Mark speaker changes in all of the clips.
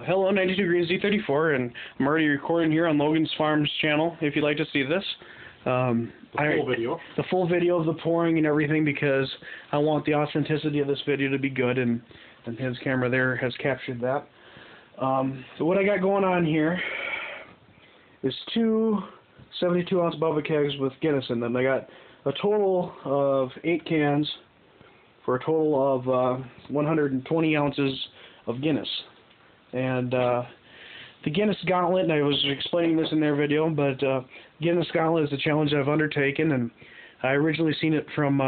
Speaker 1: Hello, 92 Greens D34, and I'm already recording here on Logan's Farms channel, if you'd like to see this.
Speaker 2: The full video.
Speaker 1: The full video of the pouring and everything, because I want the authenticity of this video to be good, and his camera there has captured that. So what I got going on here is two 72-ounce Bubba kegs with Guinness in them. I got a total of 8 cans for a total of 120 ounces of Guinness. And the Guinness Gauntlet, and I was explaining this in their video, but Guinness Gauntlet is a challenge I've undertaken, and I originally seen it from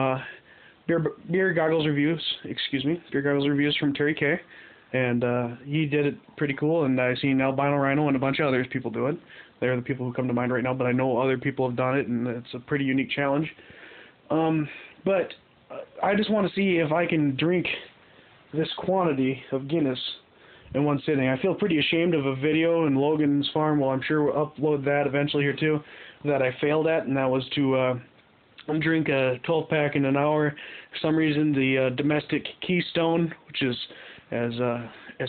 Speaker 1: Beer Goggles Reviews from Terry K, and he did it pretty cool, and I seen Albino Rhino and a bunch of other people do it. They're the people who come to mind right now, but I know other people have done it, and it's a pretty unique challenge. But I just want to see if I can drink this quantity of Guinness in one sitting. I feel pretty ashamed of a video in Logan's Farm, well, I'm sure we'll upload that eventually here too, that I failed at, and that was to drink a 12-pack in an hour. For some reason, the domestic Keystone, which is, as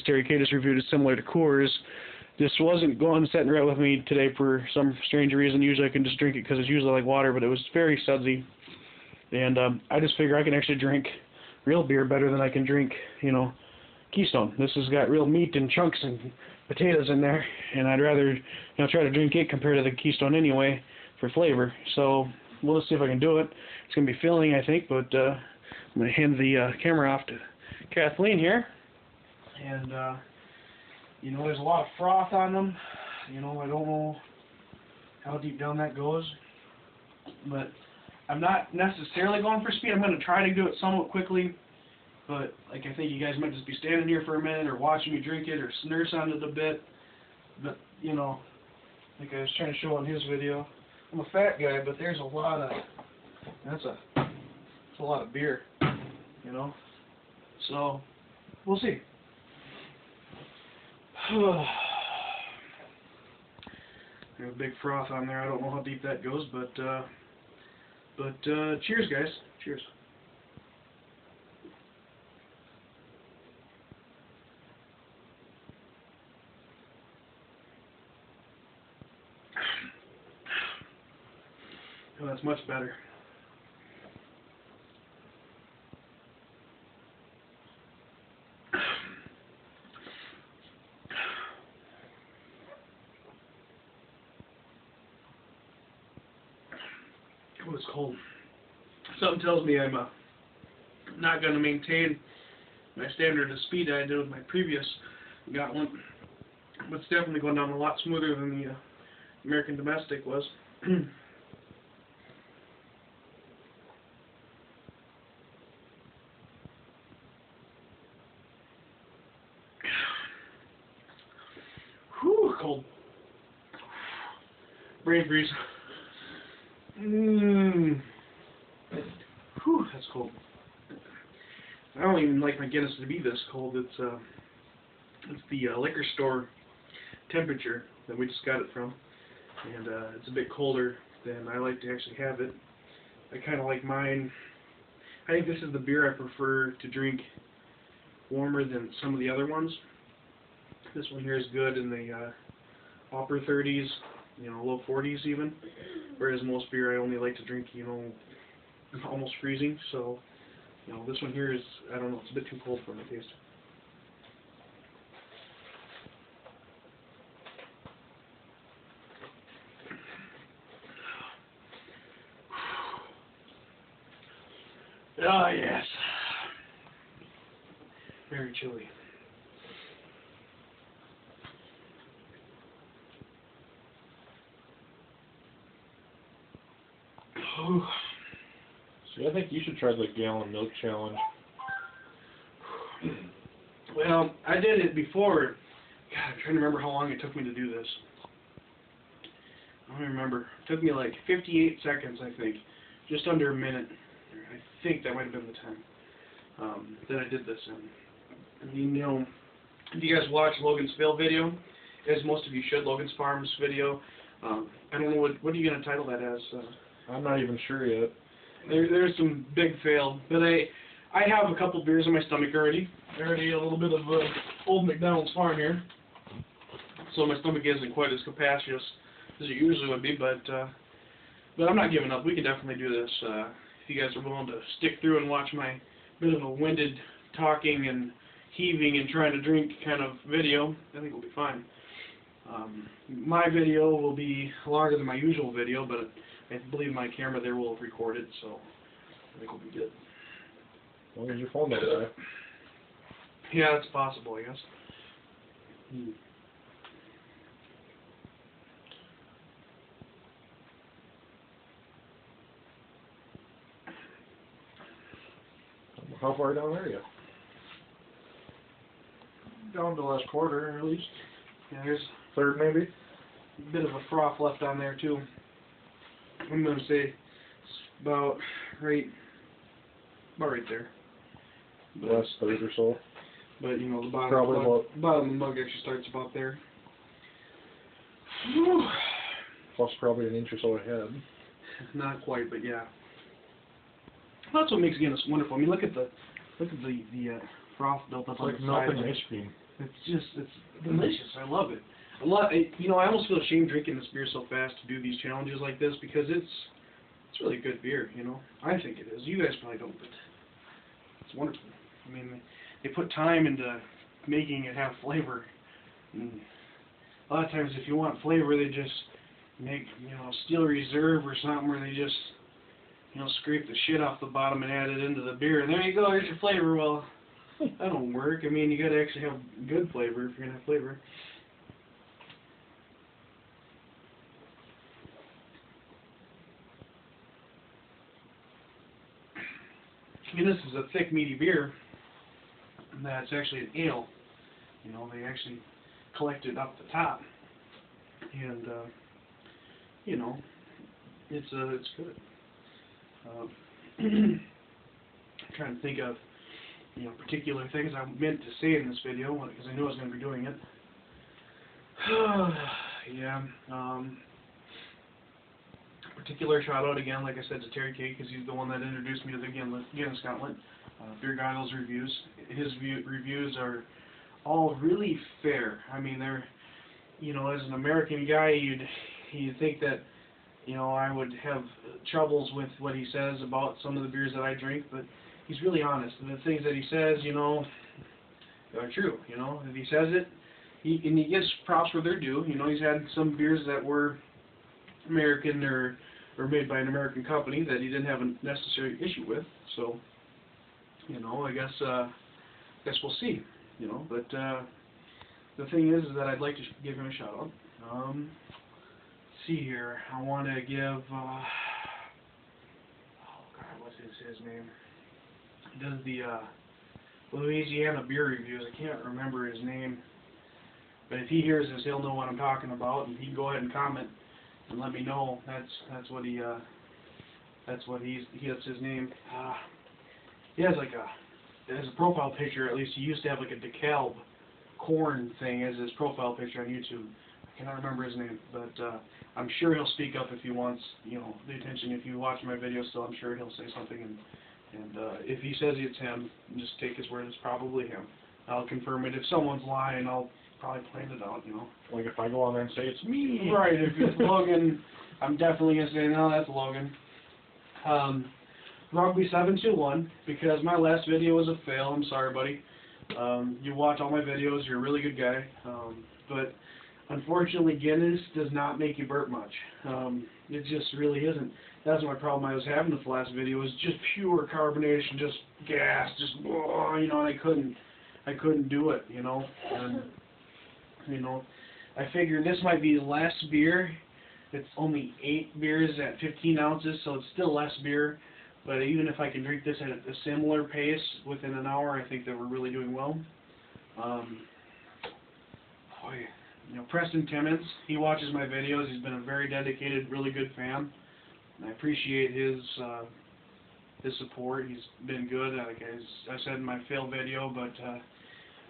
Speaker 1: Terry K just reviewed, is similar to Coors, just wasn't sitting right with me today for some strange reason. Usually I can just drink it because it's usually like water, but it was very sudsy. And I just figure I can actually drink real beer better than I can drink, Keystone. This has got real meat and chunks and potatoes in there, and I'd rather, try to drink it compared to the Keystone anyway for flavor. So we'll just see if I can do it. It's going to be filling, I think, but I'm going to hand the camera off to Kathleen here. And, there's a lot of froth on them. I don't know how deep down that goes, but I'm not necessarily going for speed. I'm going to try to do it somewhat quickly. But, I think you guys might just be standing here for a minute or watching me drink it or nurse on it a bit. But, like I was trying to show on his video, I'm a fat guy, but there's a lot of, that's a lot of beer, So, we'll see. There's a big froth on there. I don't know how deep that goes, but cheers, guys. Cheers. Oh, that's much better. Oh, it's cold. Something tells me I'm not going to maintain my standard of speed that I did with my previous Gauntlet, but it's definitely going down a lot smoother than the American Domestic was. Whew, cold. Brain freeze. Whew, that's cold. I don't even like my Guinness to be this cold. It's the liquor store temperature that we just got it from, and it's a bit colder than I like to actually have it. I kind of like mine. I think this is the beer I prefer to drink warmer than some of the other ones. This one here is good in the upper 30s, low 40s even, whereas most beer I only like to drink, almost freezing. So, this one here is, I don't know, it's a bit too cold for my taste. Ah, yes. Very chilly.
Speaker 2: See, I think you should try the gallon milk challenge.
Speaker 1: Well, I did it before. God, I'm trying to remember how long it took me to do this. I don't remember. It took me like 58 seconds, I think. Just under a minute. I think that might have been the time that I did this in. If you guys watch Logan's fail video, as most of you should, Logan's Farms video, I don't know, what are you going to title that as?
Speaker 2: I'm not even sure yet.
Speaker 1: There's some big fail, but I have a couple beers in my stomach already. Already a little bit of Old McDonald's Farm here. so my stomach isn't quite as capacious as it usually would be, but I'm not giving up. We can definitely do this. If you guys are willing to stick through and watch my bit of a winded talking and heaving and trying to drink kind of video, I think we'll be fine. My video will be longer than my usual video, but I believe my camera there will record it, so I think we'll be good.
Speaker 2: As long as your phone doesn't die.
Speaker 1: Yeah, it's possible, I guess.
Speaker 2: How far down are you? Down to the last quarter, at least.
Speaker 1: Yeah, there's
Speaker 2: Third, maybe?
Speaker 1: a bit of a froth left down there, too. I'm going to say it's about right there. But,
Speaker 2: Last third or so.
Speaker 1: But, you know, the bottom,
Speaker 2: Probably
Speaker 1: bottom of the mug actually starts about there.
Speaker 2: Plus probably an inch or so ahead.
Speaker 1: Not quite, but yeah. That's what makes Guinness wonderful. I mean, look at the froth built up on
Speaker 2: It's like
Speaker 1: the sides.
Speaker 2: melting ice cream.
Speaker 1: It's delicious. I love it. You know, I almost feel ashamed drinking this beer so fast to do these challenges like this because it's really good beer. You know, I think it is. You guys probably don't, but it's wonderful. I mean, they put time into making it have flavor. And a lot of times, if you want flavor, they just make, you know, Steel Reserve or something where they just, you know, scrape the shit off the bottom and add it into the beer, and there you go, here's your flavor. Well, that don't work. I mean, you got to actually have good flavor if you're gonna have flavor. And this is a thick, meaty beer. That's actually an ale. You know, they actually collect it up the top, and you know, it's good. I'm trying to think of, you know, particular things I meant to say in this video because I knew I was going to be doing it. Yeah. Particular shout out again, like I said, to Terry K, because he's the one that introduced me to the Guinness Gauntlet. Beer Goggles reviews. His reviews are all really fair. I mean, they're, you know, as an American guy, you'd think that, you know, I would have troubles with what he says about some of the beers that I drink, but he's really honest. And the things that he says, you know, are true. You know, if he says it, and he gives props where they're due. You know, he's had some beers that were American or made by an American company that he didn't have a necessary issue with. So, you know, I guess we'll see. You know, but the thing is that I'd like to give him a shout out. Let's see here. I want to give. Oh God, what's his name? He does the Louisiana beer reviews. I can't remember his name. But if he hears this, he'll know what I'm talking about, and he can go ahead and comment and let me know. That's what that's his name. He has like as a profile picture, at least he used to have like a DeKalb corn thing as his profile picture on YouTube. I cannot remember his name, but I'm sure he'll speak up if he wants, you know, the attention. If you watch my video still, I'm sure he'll say something, and if he says it's him, just take his word, it's probably him. I'll confirm it. If someone's lying, I'll probably point it out, you know.
Speaker 2: Like if I go on there and say it's me.
Speaker 1: Right, if it's Logan, I'm definitely going to say, no, that's Logan. Rugby721, because my last video was a fail. I'm sorry, buddy. You watch all my videos, you're a really good guy. But unfortunately, Guinness does not make you burp much. It just really isn't. That's my problem I was having with the last video, was just pure carbonation, just gas, just, you know, and I couldn't do it, you know. And, you know, I figured this might be less beer. It's only 8 beers at 15 ounces, so it's still less beer. But even if I can drink this at a similar pace within an hour, I think that we're really doing well. You know, Preston Timmons, he watches my videos. He's been a very dedicated, really good fan. And I appreciate his support. He's been good. Like I said in my fail video, but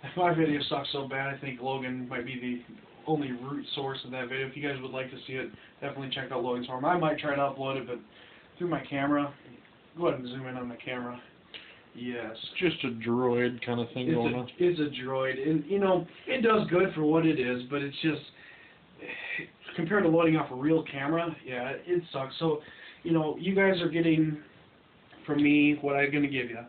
Speaker 1: if my video sucks so bad, I think Logan might be the only root source of that video. If you guys would like to see it, definitely check out Logan's forum. I might try to upload it, but through my camera. Go ahead and zoom in on the camera. Yes.
Speaker 2: Just a droid kind of thing going on.
Speaker 1: It's a droid, and you know it does good for what it is, but it's just compared to loading off a real camera, yeah, it sucks. So, you know, you guys are getting from me what I'm gonna give you,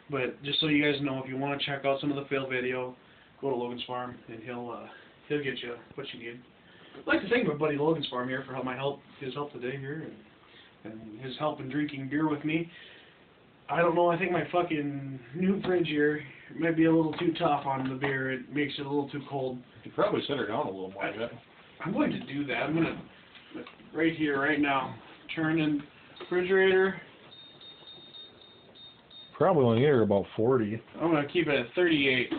Speaker 1: but just so you guys know, if you want to check out some of the fail video, go to Logan's Farm, and he'll get you what you need. I'd like to thank my buddy Logan's Farm here for his help today here, and his help in drinking beer with me. I don't know, I think my fucking new fridge here might be a little too tough on the beer. It makes it a little too cold.
Speaker 2: You probably set her down a little more yet.
Speaker 1: I'm going to do that. I'm going to, right here, right now, turn in refrigerator.
Speaker 2: Probably only here about 40.
Speaker 1: I'm going to keep it at 38,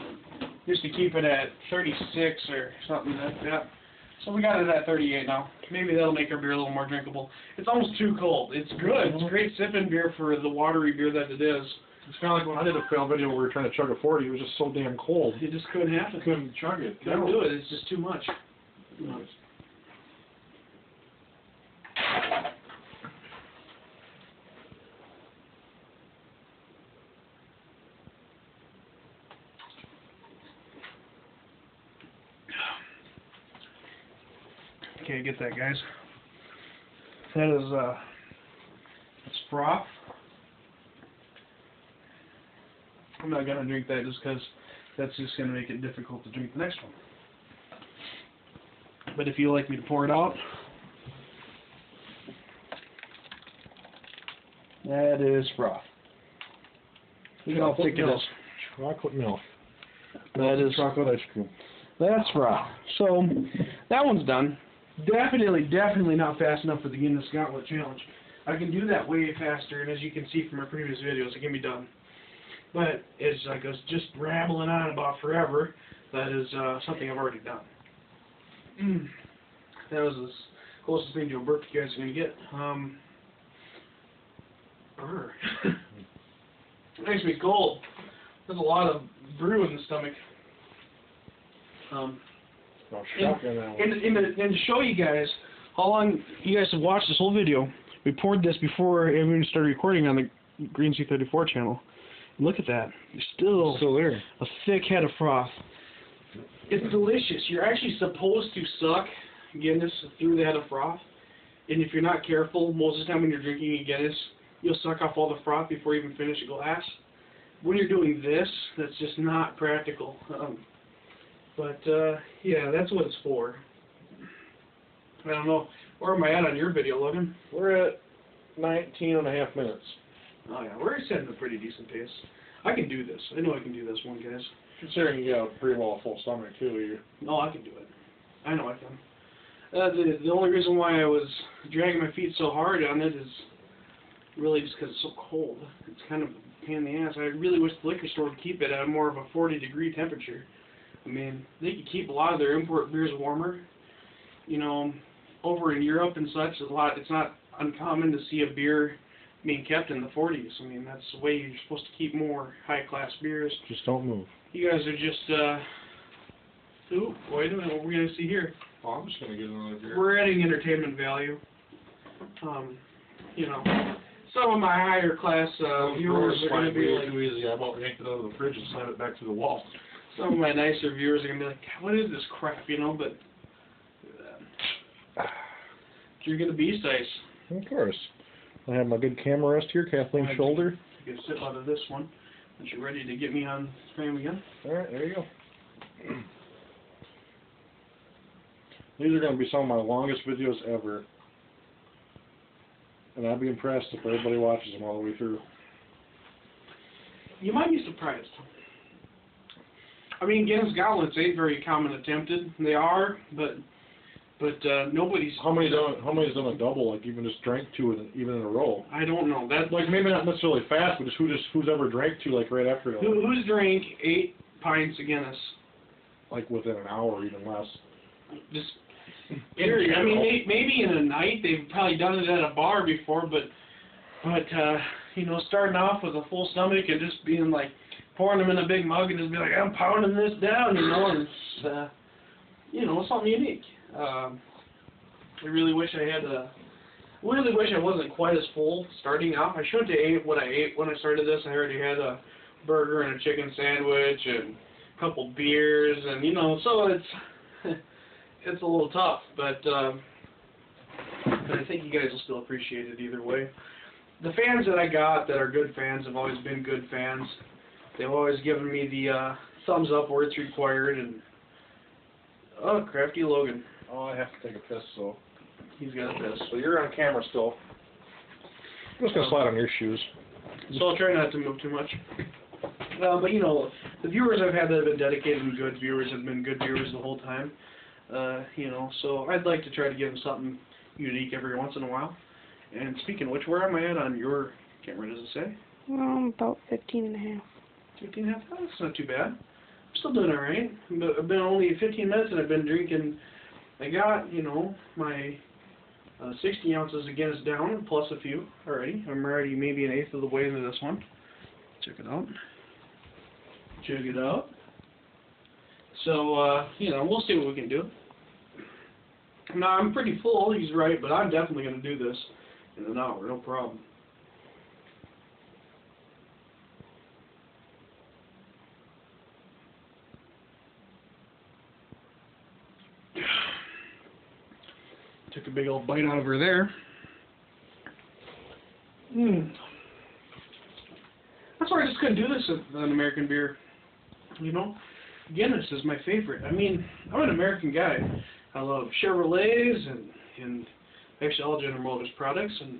Speaker 1: just to keep it at 36 or something like that. So we got it at 38 now. Maybe that'll make our beer a little more drinkable. It's almost too cold. It's good. It's great sipping beer for the watery beer that it is.
Speaker 2: It's kind of like when I did a fail video where we were trying to chug a 40. It was just so damn cold.
Speaker 1: You just couldn't have it.
Speaker 2: Couldn't chug it.
Speaker 1: Couldn't do it. It's just too much. No. Okay, get that, guys. That is it's froth. I'm not gonna drink that just because that's just gonna make it difficult to drink the next one. But if you like me to pour it out, that is froth. Look at how thick it is.
Speaker 2: Chocolate milk.
Speaker 1: That is
Speaker 2: chocolate ice cream.
Speaker 1: That's froth. So that one's done. Definitely not fast enough for the Guinness Gauntlet challenge. I can do that way faster, and as you can see from our previous videos, it can be done. But it's like I was just rambling on about forever. That is something I've already done. That was as closest thing to a burp you guys are going to get. It makes me cold. There's a lot of brew in the stomach. And to show you guys how long you guys have watched this whole video, we poured this before I even started recording on the Green C34 channel. Look at that. There's still
Speaker 2: there.
Speaker 1: A thick head of froth. It's delicious. You're actually supposed to suck Guinness through the head of froth. And if you're not careful, most of the time when you're drinking a Guinness, you'll suck off all the froth before you even finish a glass. When you're doing this, that's just not practical. Yeah, that's what it's for. I don't know. Where am I at on your video, Logan?
Speaker 2: We're at 19 and a half minutes.
Speaker 1: Oh, yeah. We're setting a pretty decent pace. I can do this. I know I can do this one, guys.
Speaker 2: Considering you got pretty well a full stomach, too.
Speaker 1: No, I can do it. I know I can. The only reason why I was dragging my feet so hard on it is really just because it's so cold. It's kind of a pain in the ass. I really wish the liquor store would keep it at more of a 40-degree temperature. I mean, they could keep a lot of their import beers warmer. You know, over in Europe and such, it's not uncommon to see a beer being kept in the 40s. I mean, that's the way you're supposed to keep more high-class beers.
Speaker 2: Just don't move.
Speaker 1: You guys are just, ooh, wait a minute, what are we going to see here?
Speaker 2: Oh, I'm just going to get another beer.
Speaker 1: We're adding entertainment value. You know, some of my higher-class viewers are going to be like,
Speaker 2: too easy. I about yanked it out of the fridge and slammed it back to the wall.
Speaker 1: Some of my nicer viewers are going to be like, what is this crap, you know, but you're going to be nice.
Speaker 2: Of course. I have my good camera rest here, Kathleen's shoulder.
Speaker 1: You can sip out of this one, once you're ready to get me on frame again.
Speaker 2: Alright, there you go. These are going to be some of my longest videos ever. And I'd be impressed if everybody watches them all the way through.
Speaker 1: You might be surprised. I mean, Guinness Gauntlets ain't very common attempted. They are, but nobody's.
Speaker 2: How many's done a double? Like even just drank two even in a row?
Speaker 1: I don't know. That
Speaker 2: like maybe not necessarily fast, but just who's ever drank two like right after it?
Speaker 1: Who's drank 8 pints of Guinness?
Speaker 2: Like within an hour, or even less.
Speaker 1: Just period. I mean, maybe in a night they've probably done it at a bar before, but you know, starting off with a full stomach and just being like pouring them in a big mug and just be like, I'm pounding this down, you know, and it's, you know, something unique. I really wish I wasn't quite as full starting off. I shouldn't have ate what I ate when I started this. I already had burger and a chicken sandwich and a couple beers, and you know, so it's it's a little tough, but I think you guys will still appreciate it either way. The fans that I got that are good fans have always been good fans. They've always given me the thumbs up where it's required, and oh, crafty Logan.
Speaker 2: Oh, I have to take a piss, so.
Speaker 1: He's got a piss.
Speaker 2: So you're on camera still. I'm just going to slide on your shoes.
Speaker 1: So I'll try not to move too much. But, you know, the viewers I've had that have been dedicated and good viewers have been good viewers the whole time. You know, so I'd like to try to give them something unique every once in a while. And speaking of which, where am I at on your camera, does it say?
Speaker 3: About 15 and a half.
Speaker 1: 15 and a half? Oh, that's not too bad. I'm still doing all right. I've been only 15 minutes and I've been drinking. I got, you know, my 60 ounces of Guinness down, plus a few already. I'm already maybe an eighth of the way into this one. Check it out. Check it out. So, you know, we'll see what we can do. Now, I'm pretty full, he's right, but I'm definitely going to do this in an hour, no problem. Took a big old bite out of her there. That's why I just couldn't do this with an American beer. You know, Guinness is my favorite. I mean, I'm an American guy. I love Chevrolets and actually all General Motors products, and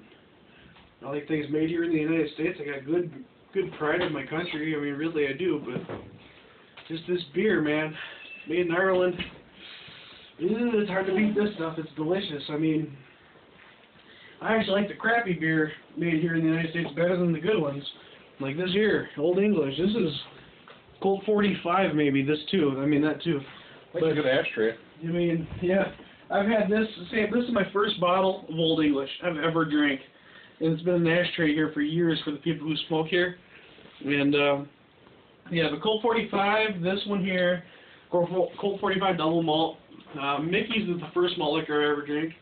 Speaker 1: I like things made here in the United States. I got good pride in my country. I mean, really I do, but just this beer, man, made in Ireland. It's hard to beat this stuff. It's delicious. I mean, I actually like the crappy beer made here in the United States better than the good ones. Like this here, Old English. This is Colt 45 maybe, this too. I mean, that too.
Speaker 2: That's a good ashtray.
Speaker 1: I mean, yeah. I've had this, this is my first bottle of Old English I've ever drank. And it's been an ashtray here for years for the people who smoke here. And, yeah, the Colt 45, this one here, Colt 45 double malt. Mickey's is the first malt liquor I ever drank.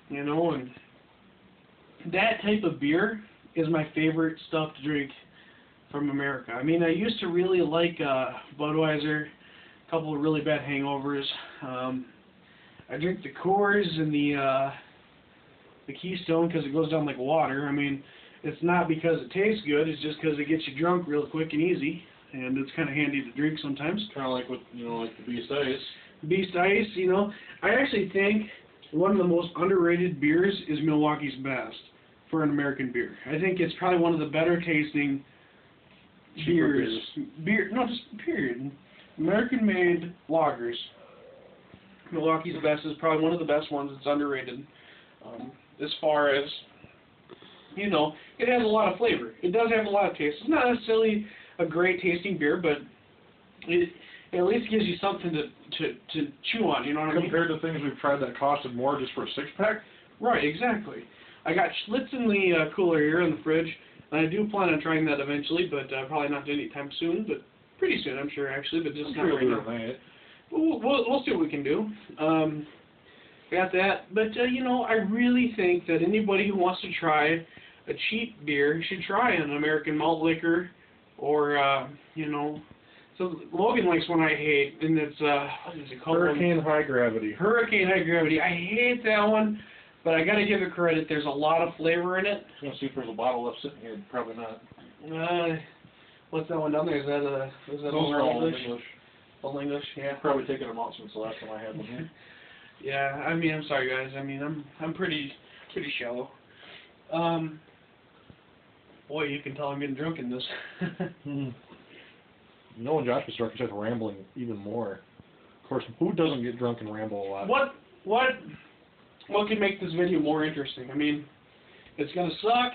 Speaker 1: You know, and that type of beer is my favorite stuff to drink from America. I mean, I used to really like Budweiser, a couple of really bad hangovers. I drink the Coors and the Keystone because it goes down like water. I mean, it's not because it tastes good, it's just because it gets you drunk real quick and easy, and it's kind of handy to drink sometimes.
Speaker 2: Kind of like with, you know, like the Beast Ice.
Speaker 1: Beast Ice, you know. I actually think one of the most underrated beers is Milwaukee's Best for an American beer. I think it's probably one of the better tasting beers. No, just period. American-made lagers. Milwaukee's Best is probably one of the best ones. It's underrated. As far as, you know, it has a lot of flavor. It does have a lot of taste. It's not necessarily a great tasting beer, but it at least gives you something to chew on, you know what I mean?
Speaker 2: Compared to things we've tried that costed more just for a six-pack?
Speaker 1: Right, exactly. I got Schlitz in the cooler here in the fridge, and I do plan on trying that eventually, but probably not anytime soon, but pretty soon, I'm sure, actually, but just not right now. We'll see what we can do. Got that. But, you know, I really think that anybody who wants to try a cheap beer should try an American malt liquor or, you know, so Logan likes one I hate, and it's, what is it called?
Speaker 2: Hurricane High Gravity.
Speaker 1: Hurricane High Gravity. I hate that one, but I got to give it credit. There's a lot of flavor in it.
Speaker 2: You want to see if there's a bottle left sitting here? Probably not.
Speaker 1: What's that one down there? Is that
Speaker 2: Those are all Old English.
Speaker 1: Old English, yeah.
Speaker 2: Probably taken them out since the last time I had one here.
Speaker 1: Yeah, I mean, I'm sorry guys. I mean, I'm pretty shallow. Boy, you can tell I'm getting drunk in this.
Speaker 2: You know when Josh was starting to rambling even more. Of course, who doesn't get drunk and ramble a lot?
Speaker 1: What can make this video more interesting? I mean, it's gonna suck.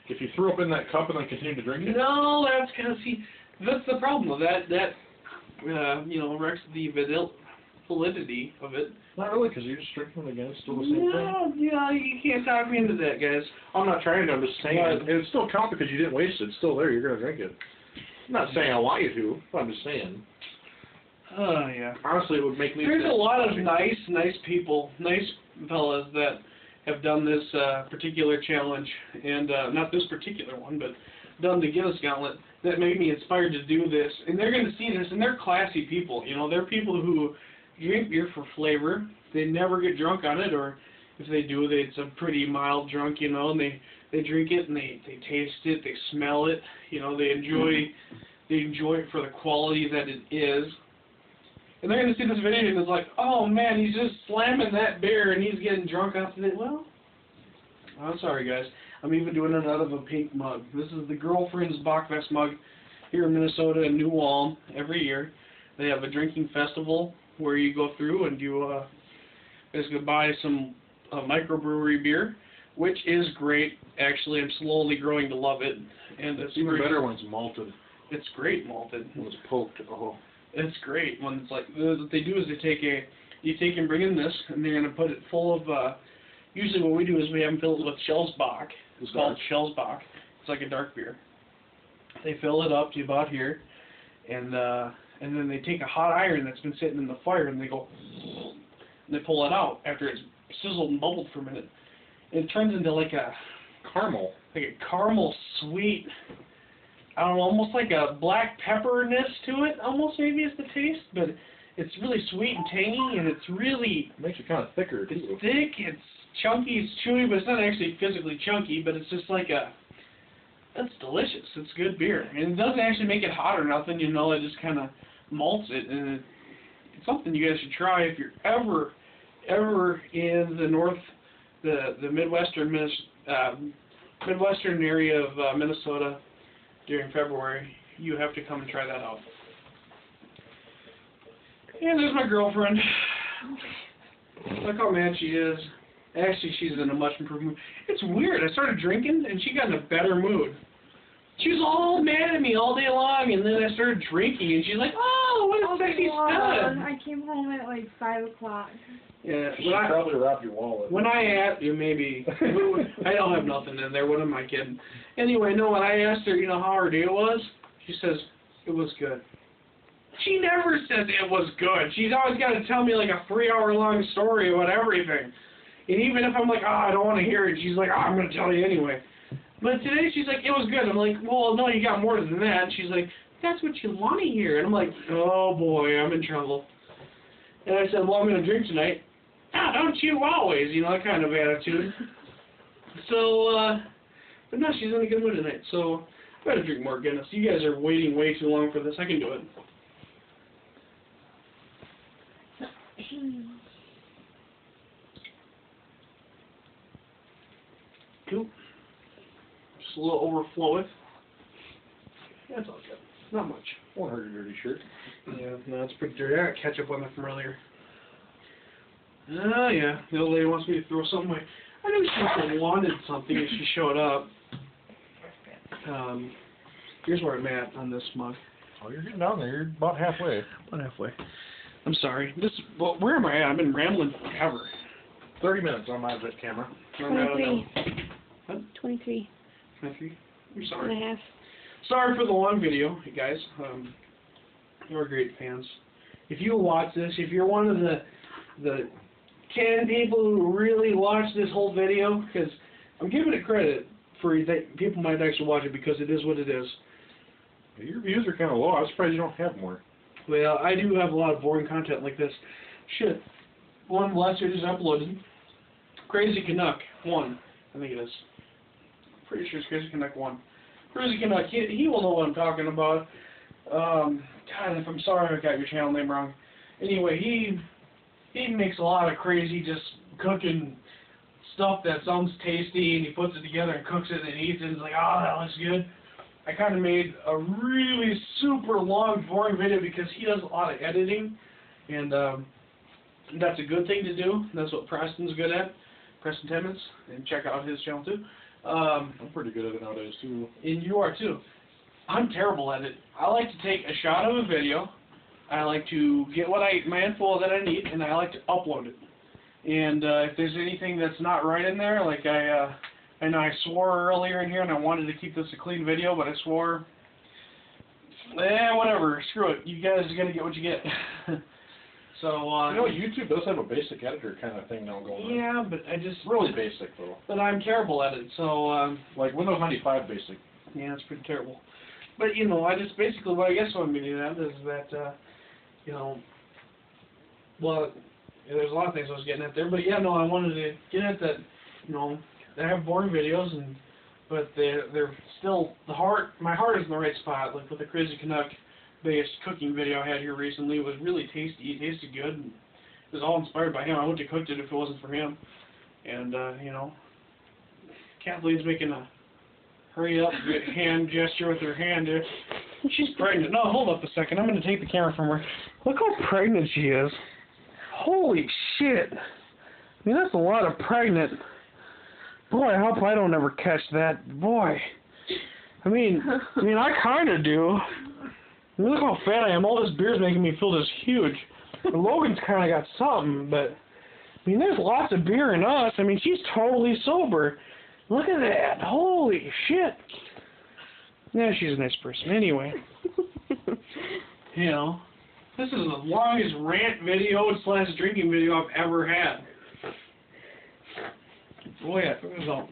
Speaker 2: If you threw up in that cup and then continued to drink it?
Speaker 1: No, that's the problem though. That you know, wrecks the validity of it.
Speaker 2: Not really, because you're just drinking it again. It's still the same thing.
Speaker 1: No, yeah, you can't talk me into that, guys.
Speaker 2: I'm not trying to. I'm just saying. It still counts because you didn't waste it. It's still there. You're going to drink it. I'm not saying I want you to, but I'm just saying.
Speaker 1: Oh, yeah.
Speaker 2: Honestly, it would make me...
Speaker 1: There's a lot of nice people, nice fellas that have done this particular challenge, and not this particular one, but done the Guinness Gauntlet, that made me inspired to do this. And they're going to see this, and they're classy people. You know, they're people who drink beer for flavor. They never get drunk on it, or if they do, it's a pretty mild drunk, you know, and they drink it and they taste it, they smell it, you know, they enjoy it for the quality that it is. And they're going to see this video and it's like, oh man, he's just slamming that beer and he's getting drunk off of it. Well, I'm sorry guys. I'm even doing it out of a pink mug. This is the Girlfriend's Bachfest mug here in Minnesota in New Ulm every year. They have a drinking festival where you go through and you basically buy some microbrewery beer, which is great. Actually, I'm slowly growing to love it. And it's
Speaker 2: even
Speaker 1: great.
Speaker 2: better when it's malted.
Speaker 1: It's great malted.
Speaker 2: When it's poked. Oh.
Speaker 1: It's great when it's like, what they do is you take and bring in this, and they're going to put it full of, usually what we do is we have them fill it with Schellsbach. It's called Schellsbach. It's like a dark beer. They fill it up to about here, and then they take a hot iron that's been sitting in the fire, and they go, and they pull it out after it's sizzled and bubbled for a minute. And it turns into like a
Speaker 2: caramel.
Speaker 1: Like a caramel sweet, I don't know, almost like a black pepperness to it, almost maybe is the taste, but it's really sweet and tangy, and it's really...
Speaker 2: It makes it kind of thicker, too.
Speaker 1: It's thick, it's chunky, it's chewy, but it's not actually physically chunky, but it's just like a... It's delicious. It's good beer. And it doesn't actually make it hot or nothing, you know, it just kind of malts it, and it's something you guys should try if you're ever in the Midwestern area of Minnesota during February. You have to come and try that out. And there's my girlfriend. Look how mad she is. Actually, she's in a much improved mood. It's weird. I started drinking, and she got in a better mood. She was all mad at me all day long, and then I started drinking, and she's like, oh, what a sexy stud.
Speaker 4: I came home at like 5 o'clock.
Speaker 1: Yeah,
Speaker 2: she probably robbed your wallet.
Speaker 1: When I asked you, maybe, I don't have nothing in there, what am I kidding? Anyway, no, when I asked her, you know, how her day was, she says, it was good. She never says it was good. She's always got to tell me like a 3-hour-long story about everything. And even if I'm like, oh, I don't want to hear it, she's like, oh, I'm going to tell you anyway. But today she's like, it was good. I'm like, well, no, you got more than that. And she's like, that's what you want to hear. And I'm like, oh, boy, I'm in trouble. And I said, well, I'm going to drink tonight. Ah, don't you always, you know, that kind of attitude. So, but no, she's in a good mood tonight. So I better drink more Guinness. You guys are waiting way too long for this. I can do it. Cool. Just a little overflowing. That's all good. Not much.
Speaker 2: Won't hurt your dirty shirt.
Speaker 1: Yeah, no, it's pretty dirty. I got ketchup on it from earlier. Oh, yeah. The old lady wants me to throw something away. I knew she wanted something and she showed up. Here's where I'm at on this mug.
Speaker 2: Oh, you're getting down there. You're about halfway.
Speaker 1: About halfway. I'm sorry. Well, where am I at? I've been rambling forever.
Speaker 2: 30 minutes on my camera.
Speaker 3: 23.
Speaker 1: What?
Speaker 3: 23.
Speaker 1: 23? I'm sorry.
Speaker 3: And a half.
Speaker 1: Sorry for the long video, you guys. You're great fans. If you watch this, if you're one of the 10 people who really watch this whole video, because I'm giving it credit for that people might actually watch it because it is what it is.
Speaker 2: Your views are kind of low. I'm surprised you don't have more.
Speaker 1: Well, I do have a lot of boring content like this. Shit. One last year just uploaded. Crazy Canuck 1. I think it is. Pretty sure it's Crazy Canuck 1. Crazy Canuck, he will know what I'm talking about. God, if I'm sorry I got your channel name wrong. Anyway, he makes a lot of crazy just cooking stuff that sounds tasty, and he puts it together and cooks it and eats it, and it's like, oh, that looks good. I kind of made a really super long, boring video because he does a lot of editing, and that's a good thing to do. That's what Preston's good at, Preston Timmons, and check out his channel too.
Speaker 2: I'm pretty good at it nowadays too.
Speaker 1: And you are too. I'm terrible at it. I like to take a shot of a video. I like to get my info that I need, and I like to upload it. And if there's anything that's not right in there, like I know I swore earlier in here, and I wanted to keep this a clean video, but I swore. Whatever. Screw it. You guys are gonna get what you get. So.
Speaker 2: You know, YouTube does have a basic editor kind of thing now going on.
Speaker 1: Yeah, but I just.
Speaker 2: Really basic though.
Speaker 1: But I'm terrible at it. So.
Speaker 2: Like Windows 95 basic.
Speaker 1: Yeah, it's pretty terrible. But, you know, I just basically, what I guess what I'm getting at is that, you know, well, there's a lot of things I was getting at there, but yeah, no, I wanted to get at that, you know, I have boring videos, but they're still, my heart is in the right spot, like with the Crazy Canuck based cooking video I had here recently. It was really tasty, it tasted good, and it was all inspired by him. I wouldn't have cooked it if it wasn't for him. And, you know, Kathleen's making a hurry up hand gesture with her hand there. She's pregnant. No, hold up a second. I'm going to take the camera from her. Look how pregnant she is. Holy shit. I mean, that's a lot of pregnant. Boy, I hope I don't ever catch that. Boy. I mean, I kind of do. I mean, look how fat I am. All this beer's making me feel this huge. Logan's kind of got something, but, I mean, there's lots of beer in us. I mean, she's totally sober. Look at that. Holy shit. Yeah, she's a nice person. Anyway. You know, this is the longest rant video / drinking video I've ever had. Boy, it was all...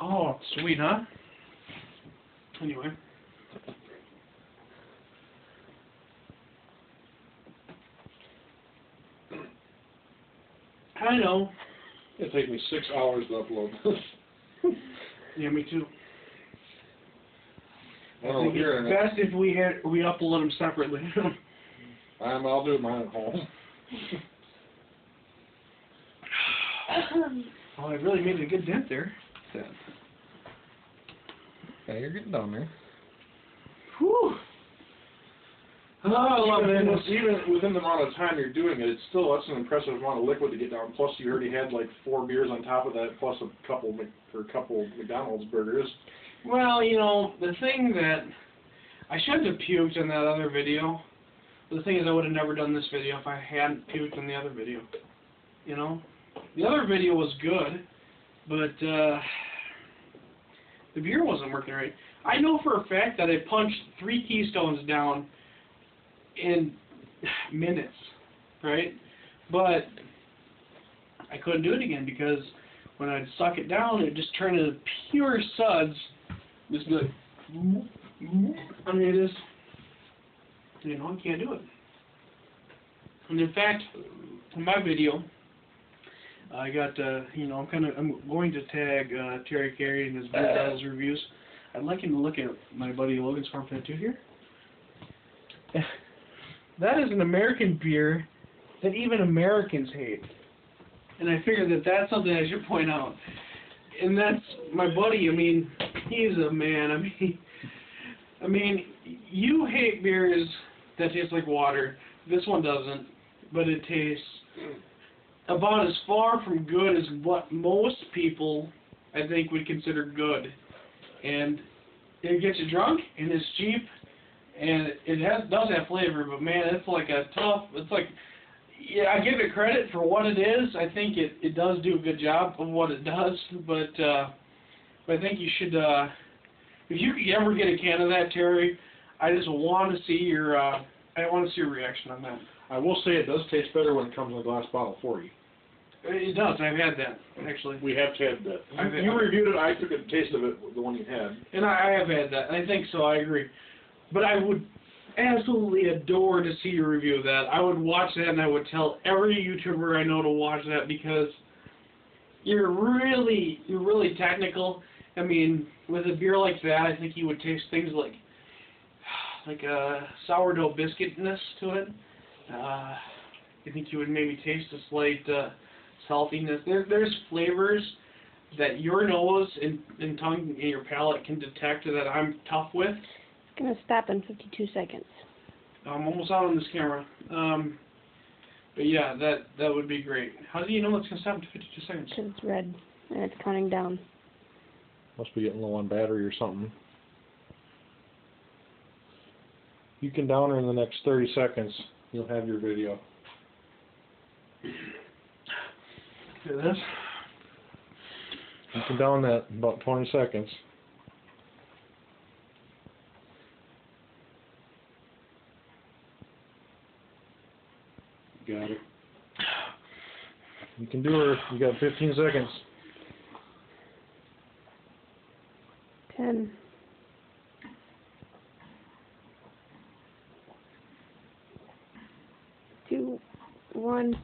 Speaker 1: Oh, sweet, huh? Anyway. I know.
Speaker 2: It'll take me 6 hours to upload this.
Speaker 1: Yeah, me too.
Speaker 2: I
Speaker 1: think it's best if we upload them separately.
Speaker 2: I'll do mine at home.
Speaker 1: Oh, I really made a good dent there.
Speaker 2: Yeah, you're getting down there.
Speaker 1: Whew. Oh, I love it.
Speaker 2: Even within the amount of time you're doing it, that's an impressive amount of liquid to get down. Plus, you already had like 4 beers on top of that, plus a couple McDonald's burgers.
Speaker 1: Well, you know, the thing that I shouldn't have puked in that other video. But the thing is, I would have never done this video if I hadn't puked in the other video. You know, the other video was good, but the beer wasn't working right. I know for a fact that I punched 3 Keystones down in minutes, right? But I couldn't do it again because when I'd suck it down, it just turned into pure suds. Just like, I mean, it is, you know, I can't do it. And in fact, in my video, I got, you know, I'm going to tag Terry Carey in his Beer Battles reviews. I'd like him to look at my buddy Logan's Farm Tattoo here. That is an American beer that even Americans hate. And I figured that that's something I should point out. And that's my buddy. I mean, he's a man. I mean, you hate beers that taste like water. This one doesn't, but it tastes about as far from good as what most people, I think, would consider good. And it gets you drunk, and it's cheap, and it does have flavor, but man, it's like yeah, I give it credit for what it is. I think it does do a good job of what it does, but I think you should, if you could ever get a can of that, Terry, I just want to see your, reaction on that.
Speaker 2: I will say it does taste better when it comes in a glass bottle for you.
Speaker 1: It does. I've had that, actually.
Speaker 2: We have had that. You reviewed it. I took a taste of it, the one you had.
Speaker 1: And I have had that. I think so. I agree. But I would absolutely adore to see your review of that. I would watch that, and I would tell every YouTuber I know to watch that because you're really technical. I mean, with a beer like that, I think you would taste things like a sourdough biscuitness to it. I think you would maybe taste a slight saltiness. There's flavors that your nose and tongue and your palate can detect that I'm tough with.
Speaker 3: It's going to stop in 52 seconds.
Speaker 1: I'm almost out on this camera. But yeah, that would be great. How do you know it's going to stop in 52 seconds?
Speaker 3: Because it's red, and it's counting down.
Speaker 2: Must be getting low on battery or something. You can down her in the next 30 seconds. You'll have your video.
Speaker 1: Hear this?
Speaker 2: You can down that in about 20 seconds. Got it. You can do her. You got 15 seconds.
Speaker 3: 10, one.